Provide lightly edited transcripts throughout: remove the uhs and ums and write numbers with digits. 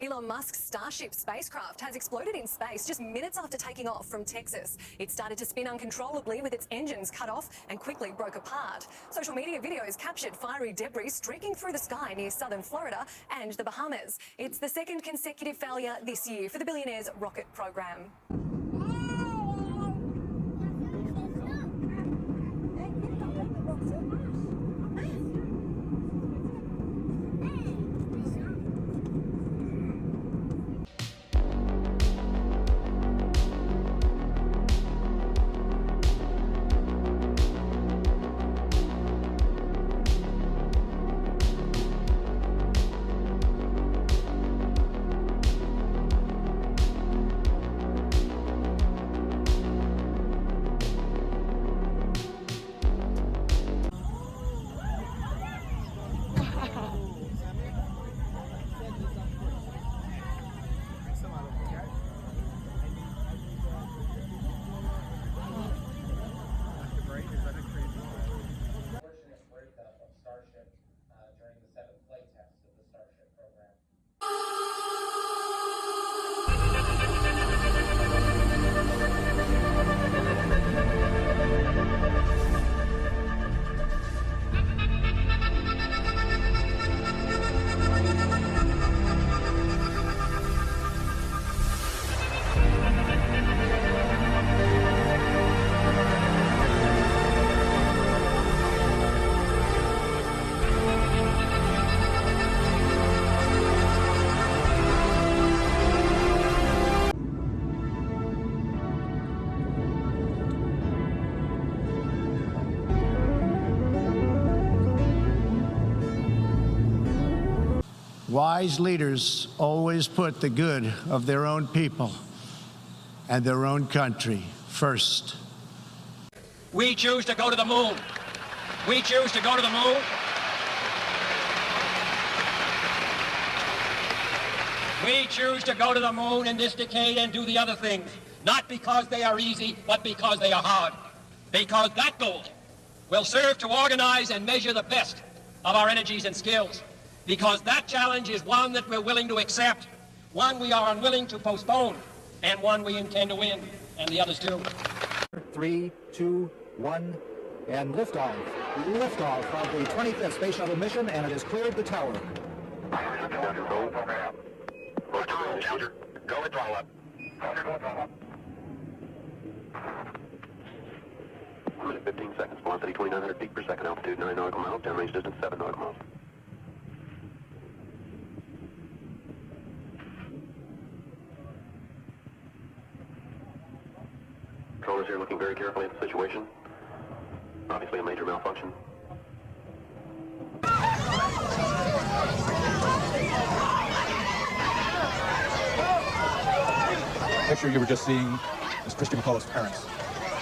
Elon Musk's Starship spacecraft has exploded in space just minutes after taking off from Texas. It started to spin uncontrollably with its engines cut off and quickly broke apart. Social media videos captured fiery debris streaking through the sky near southern Florida and the Bahamas. It's the second consecutive failure this year for the billionaire's rocket program. Wise leaders always put the good of their own people and their own country first. We choose to go to the moon. We choose to go to the moon. We choose to go to the moon in this decade and do the other things, not because they are easy, but because they are hard. Because that goal will serve to organize and measure the best of our energies and skills. Because that challenge is one that we're willing to accept, one we are unwilling to postpone, and one we intend to win, and the others too. 3, 2, 1, and liftoff. Liftoff of the 25th Space Shuttle mission, and it has cleared the tower. Go and throttle up. 15 seconds, velocity 2,900 feet per second, altitude 9 nautical miles, downrange distance 7 nautical miles. Controllers here looking very carefully at the situation. Obviously a major malfunction. The picture you were just seeing is Christy McCullough's parents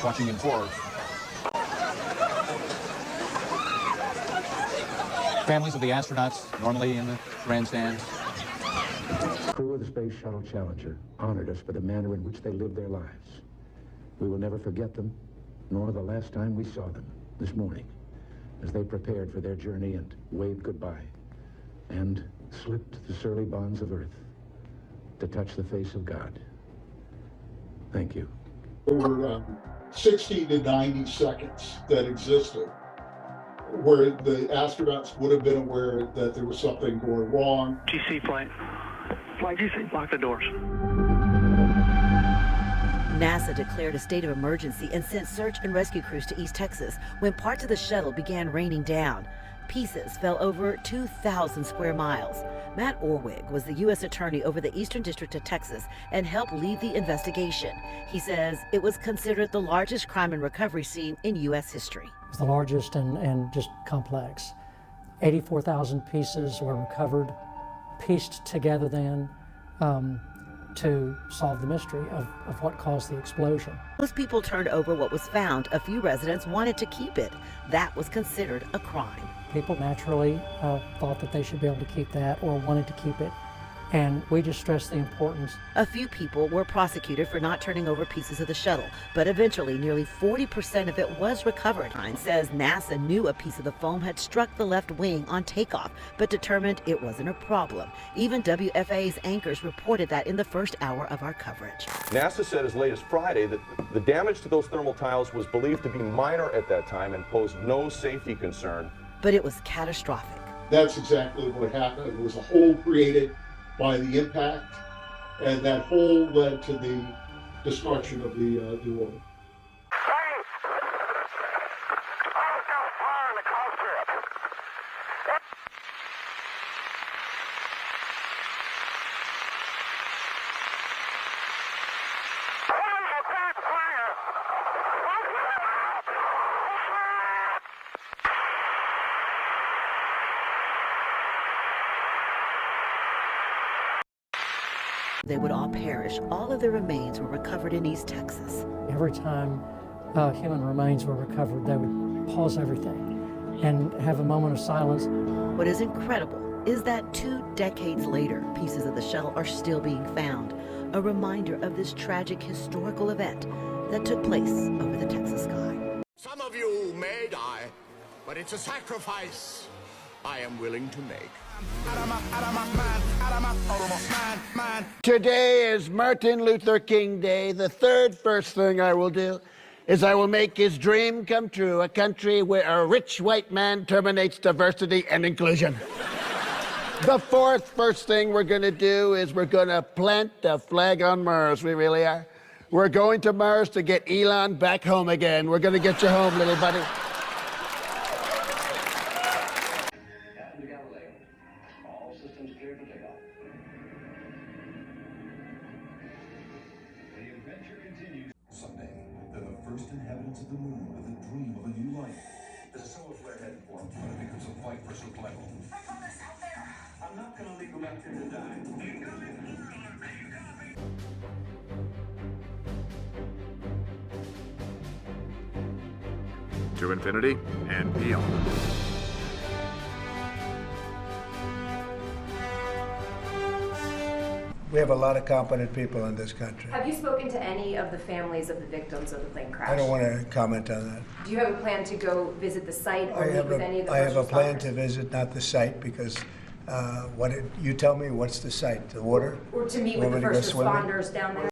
watching in horror. Families of the astronauts normally in the grandstand. The crew of the Space Shuttle Challenger honored us for the manner in which they lived their lives. We will never forget them, nor the last time we saw them, this morning, as they prepared for their journey and waved goodbye, and slipped the surly bonds of Earth to touch the face of God. Thank you. There were 60 to 90 seconds that existed where the astronauts would have been aware that there was something going wrong. GC flight. Flight GC, lock the doors. NASA declared a state of emergency and sent search and rescue crews to East Texas when parts of the shuttle began raining down. Pieces fell over 2,000 square miles. Matt Orwig was the U.S. attorney over the Eastern District of Texas and helped lead the investigation. He says it was considered the largest crime and recovery scene in U.S. history. It was the largest and just complex. 84,000 pieces were recovered, pieced together then to solve the mystery of what caused the explosion. Most people turned over what was found. A few residents wanted to keep it. That was considered a crime. People naturally thought that they should be able to keep that or wanted to keep it. And we just stress the importance. A few people were prosecuted for not turning over pieces of the shuttle, but eventually nearly 40% of it was recovered. Hines says NASA knew a piece of the foam had struck the left wing on takeoff, but determined it wasn't a problem. Even WFA's anchors reported that in the first hour of our coverage. NASA said as late as Friday that the damage to those thermal tiles was believed to be minor at that time and posed no safety concern. But it was catastrophic. That's exactly what happened. It was a hole created by the impact, and that hole led to the destruction of the order. They would all perish. All of their remains were recovered in East Texas. Every time human remains were recovered, they would pause everything and have a moment of silence. What is incredible is that 2 decades later, pieces of the shuttle are still being found, a reminder of this tragic historical event that took place over the Texas sky. Some of you may die, but it's a sacrifice I am willing to make. Today is Martin Luther King Day. The first thing I will do is I will make his dream come true, a country where a rich white man terminates diversity and inclusion. The first thing we're going to do is we're going to plant a flag on Mars. We really are. We're going to Mars to get Elon back home again. We're going to get you home, little buddy. Someday, they're the first inhabitants of the moon with a dream of a new life. There's a solar flare headed for them, but it becomes a fight for survival. I'm not gonna leave them out here to die. To infinity and beyond. We have a lot of competent people in this country. Have you spoken to any of the families of the victims of the plane crash? I don't want to comment on that. Do you have a plan to go visit the site or meet with any of the I have a first plan responders? to visit, not the site, because you tell me what's the site? The water? Or to meet You with want the me to go first swimming? responders down there?